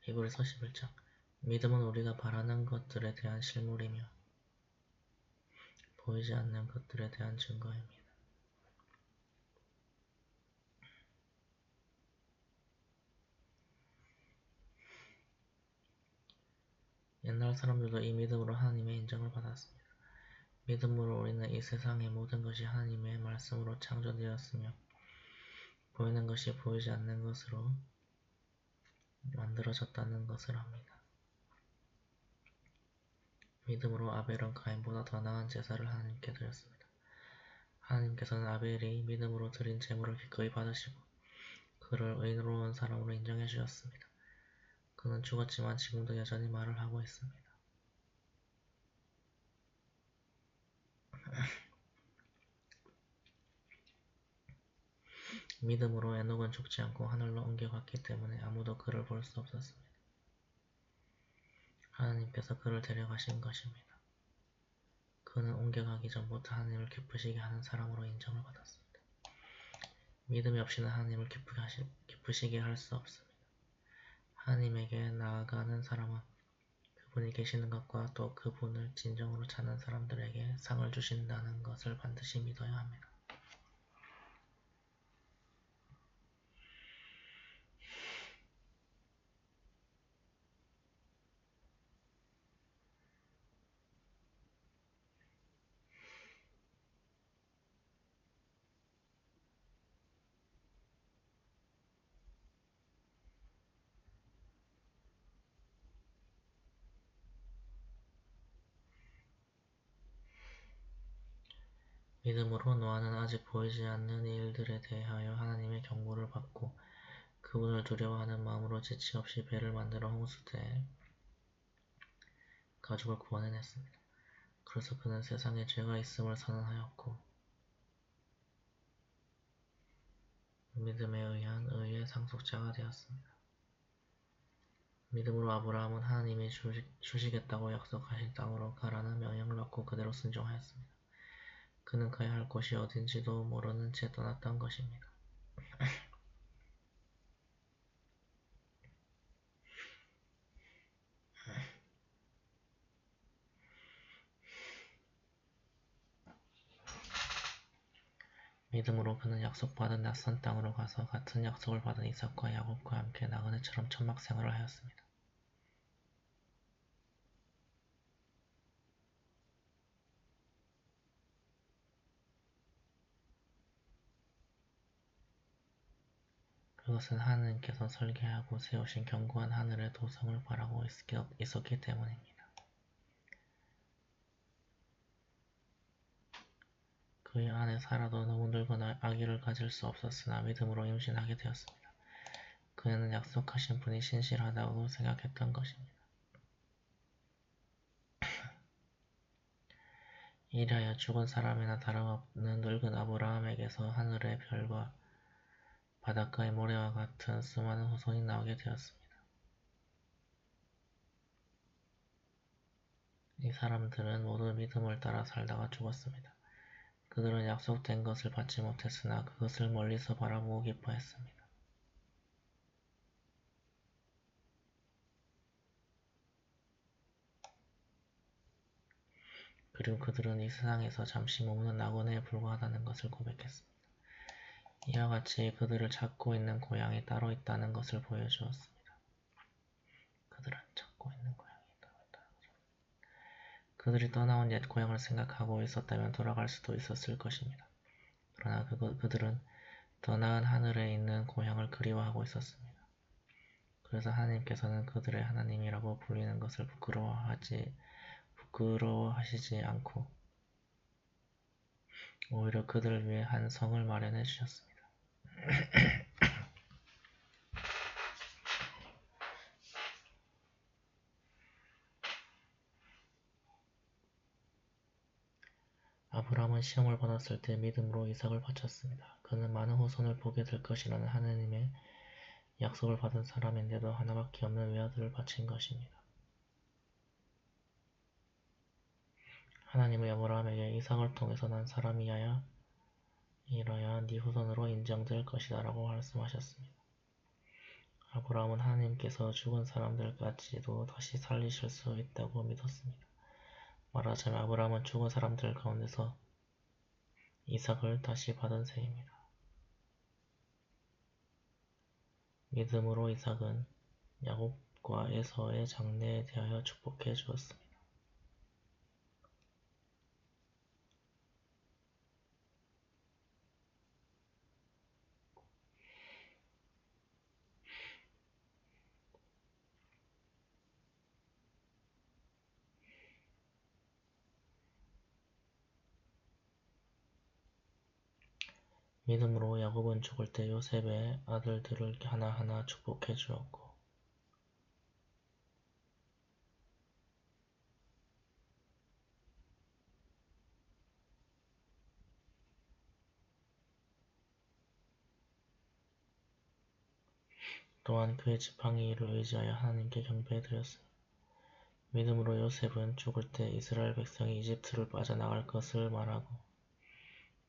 히브리서 11장. 믿음은 우리가 바라는 것들에 대한 실물이며 보이지 않는 것들에 대한 증거입니다. 옛날 사람들도 이 믿음으로 하나님의 인정을 받았습니다. 믿음으로 우리는 이 세상의 모든 것이 하나님의 말씀으로 창조되었으며 보이는 것이 보이지 않는 것으로 만들어졌다는 것을 압니다. 믿음으로 아벨은 가인보다 더 나은 제사를 하나님께 드렸습니다. 하나님께서는 아벨이 믿음으로 드린 제물을 기꺼이 받으시고 그를 의로운 사람으로 인정해 주셨습니다. 그는 죽었지만 지금도 여전히 말을 하고 있습니다. 믿음으로 에녹은 죽지 않고 하늘로 옮겨갔기 때문에 아무도 그를 볼 수 없었습니다. 하나님께서 그를 데려가신 것입니다. 그는 옮겨가기 전부터 하나님을 기쁘시게 하는 사람으로 인정을 받았습니다. 믿음이 없이는 하나님을 기쁘시게 할 수 없습니다. 하나님에게 나아가는 사람은 그분이 계시는 것과 또 그분을 진정으로 찾는 사람들에게 상을 주신다는 것을 반드시 믿어야 합니다. 믿음으로 노아는 아직 보이지 않는 일들에 대하여 하나님의 경고를 받고 그분을 두려워하는 마음으로 지체 없이 배를 만들어 홍수대에 가족을 구원해냈습니다. 그래서 그는 세상에 죄가 있음을 선언하였고 믿음에 의한 의의 상속자가 되었습니다. 믿음으로 아브라함은 하나님이 주시겠다고 약속하신 땅으로 가라는 명령을 받고 그대로 순종하였습니다. 그는 가야 할 곳이 어딘지도 모르는 채 떠났던 것입니다. 믿음으로 그는 약속받은 낯선 땅으로 가서 같은 약속을 받은 이삭과 야곱과 함께 나그네처럼 천막 생활을 하였습니다. 그것은 하나님께서 설계하고 세우신 견고한 하늘의 도성을 바라고 있었기 때문입니다. 그의 안에 살아도 너무 늙은 아기를 가질 수 없었으나 믿음으로 임신하게 되었습니다. 그녀는 약속하신 분이 신실하다고 생각했던 것입니다. 이리하여 죽은 사람이나 다름없는 늙은 아브라함에게서 하늘의 별과 바닷가의 모래와 같은 수많은 후손이 나오게 되었습니다. 이 사람들은 모두 믿음을 따라 살다가 죽었습니다. 그들은 약속된 것을 받지 못했으나 그것을 멀리서 바라보고 기뻐했습니다. 그리고 그들은 이 세상에서 잠시 머무는 나그네에 불과하다는 것을 고백했습니다. 이와 같이 그들을 찾고 있는 고향이 따로 있다는 것을 보여주었습니다. 그들은 찾고 있는 고향이 따로 있다는 것을. 그들이 떠나온 옛 고향을 생각하고 있었다면 돌아갈 수도 있었을 것입니다. 그러나 그들은 더 나은 하늘에 있는 고향을 그리워하고 있었습니다. 그래서 하나님께서는 그들의 하나님이라고 불리는 것을 부끄러워하시지 않고 오히려 그들을 위해 한 성을 마련해 주셨습니다. 아브라함은 시험을 받았을 때 믿음으로 이삭을 바쳤습니다. 그는 많은 후손을 보게 될 것이라는 하나님의 약속을 받은 사람인데도 하나밖에 없는 외아들을 바친 것입니다. 하나님은 아브라함에게 이삭을 통해서 난 사람이어야 네 후손으로 인정될 것이다 라고 말씀하셨습니다. 아브라함은 하나님께서 죽은 사람들까지도 다시 살리실 수 있다고 믿었습니다. 말하자면 아브라함은 죽은 사람들 가운데서 이삭을 다시 받은 셈입니다. 믿음으로 이삭은 야곱과 에서의 장래에 대하여 축복해 주었습니다. 믿음으로 야곱은 죽을 때 요셉의 아들들을 하나하나 축복해 주었고 또한 그의 지팡이 이를 의지하여 하나님께 경배드렸습니다. 믿음으로 요셉은 죽을 때 이스라엘 백성이 이집트를 빠져나갈 것을 말하고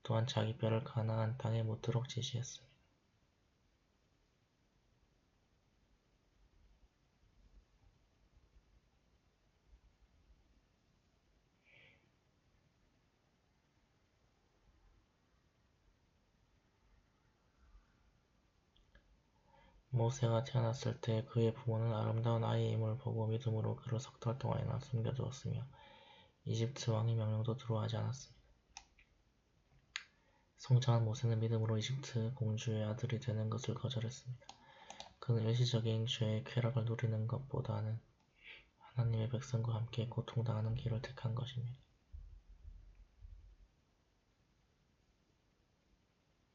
또한 자기 뼈를 가나안 땅에 묻도록 지시했습니다. 모세가 태어났을 때 그의 부모는 아름다운 아이임을 보고 믿음으로 그를 석 달 동안이나 숨겨두었으며 이집트 왕의 명령도 두려워하지 않았습니다. 성장한 모세는 믿음으로 이집트 공주의 아들이 되는 것을 거절했습니다. 그는 일시적인 죄의 쾌락을 누리는 것보다는 하나님의 백성과 함께 고통당하는 길을 택한 것입니다.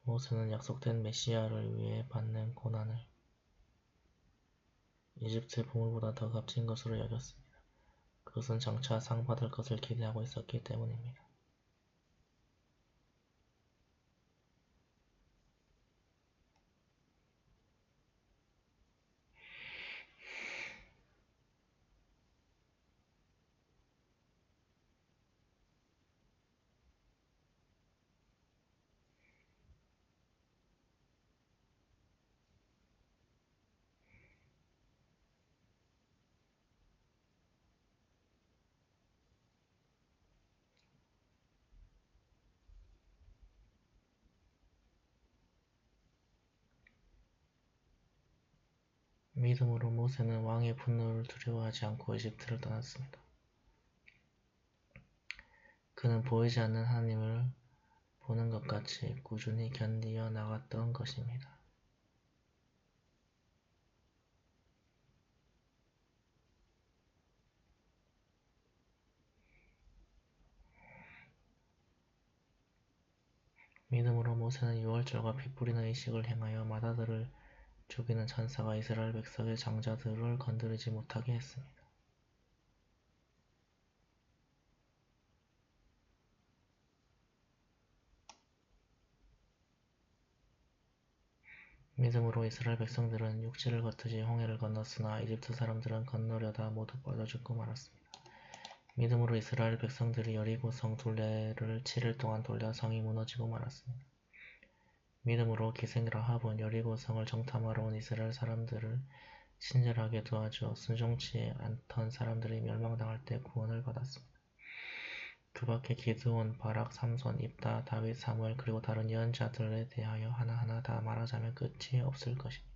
모세는 약속된 메시아를 위해 받는 고난을 이집트 보물보다 더 값진 것으로 여겼습니다. 그것은 장차 상 받을 것을 기대하고 있었기 때문입니다. 믿음으로 모세는 왕의 분노를 두려워하지 않고 이집트를 떠났습니다. 그는 보이지 않는 하나님을 보는 것 같이 꾸준히 견디어 나갔던 것입니다. 믿음으로 모세는 유월절과 피 뿌리는 의식을 행하여 맏아들을 죽이는 천사가 이스라엘 백성의 장자들을 건드리지 못하게 했습니다. 믿음으로 이스라엘 백성들은 육지를 걷듯이 홍해를 건넜으나 이집트 사람들은 건너려다 모두 빠져 죽고 말았습니다. 믿음으로 이스라엘 백성들이 여리고성 둘레를 7일 동안 돌려 성이 무너지고 말았습니다. 믿음으로 기생 라합은 여리고성을 정탐하러 온 이스라엘 사람들을 친절하게 도와주어 순종치 않던 사람들이 멸망당할 때 구원을 받았습니다. 그 밖에 기드온, 바락, 삼손, 입다, 다윗, 사무엘 그리고 다른 예언자들에 대하여 하나하나 다 말하자면 끝이 없을 것입니다.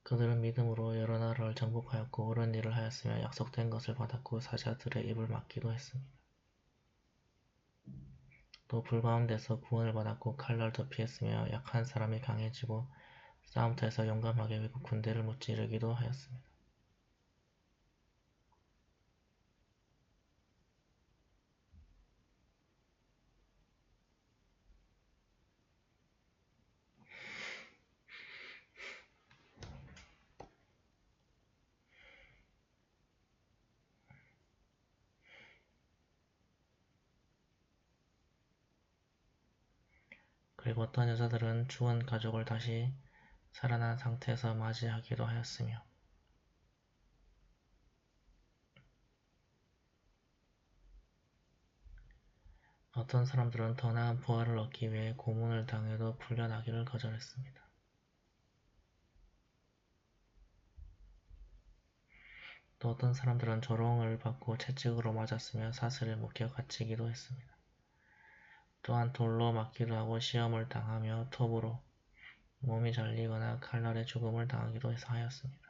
그들은 믿음으로 여러 나라를 정복하였고 옳은 일을 하였으며 약속된 것을 받았고 사자들의 입을 막기도 했습니다. 또 불 가운데서 구원을 받았고 칼날도 피했으며 약한 사람이 강해지고 싸움터에서 용감하게 외국 군대를 무찌르기도 하였습니다. 그리고 어떤 여자들은 죽은 가족을 다시 살아난 상태에서 맞이하기도 하였으며 어떤 사람들은 더 나은 부활을 얻기 위해 고문을 당해도 풀려나기를 거절했습니다. 또 어떤 사람들은 조롱을 받고 채찍으로 맞았으며 사슬에 묶여 갇히기도 했습니다. 또한 돌로 맞기도 하고 시험을 당하며 톱으로 몸이 잘리거나 칼날에 죽음을 당하기도 하였습니다.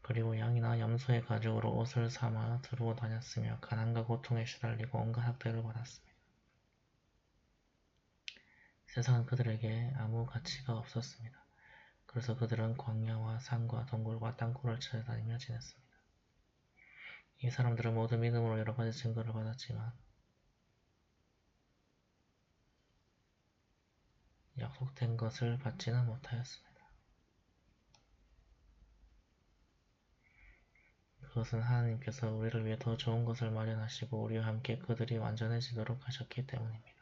그리고 양이나 염소의 가죽으로 옷을 삼아 두르고 다녔으며 가난과 고통에 시달리고 온갖 학대를 받았습니다. 세상은 그들에게 아무 가치가 없었습니다. 그래서 그들은 광야와 산과 동굴과 땅굴을 찾아다니며 지냈습니다. 이 사람들은 모두 믿음으로 여러 가지 증거를 받았지만 약속된 것을 받지는 못하였습니다. 그것은 하나님께서 우리를 위해 더 좋은 것을 마련하시고 우리와 함께 그들이 완전해지도록 하셨기 때문입니다.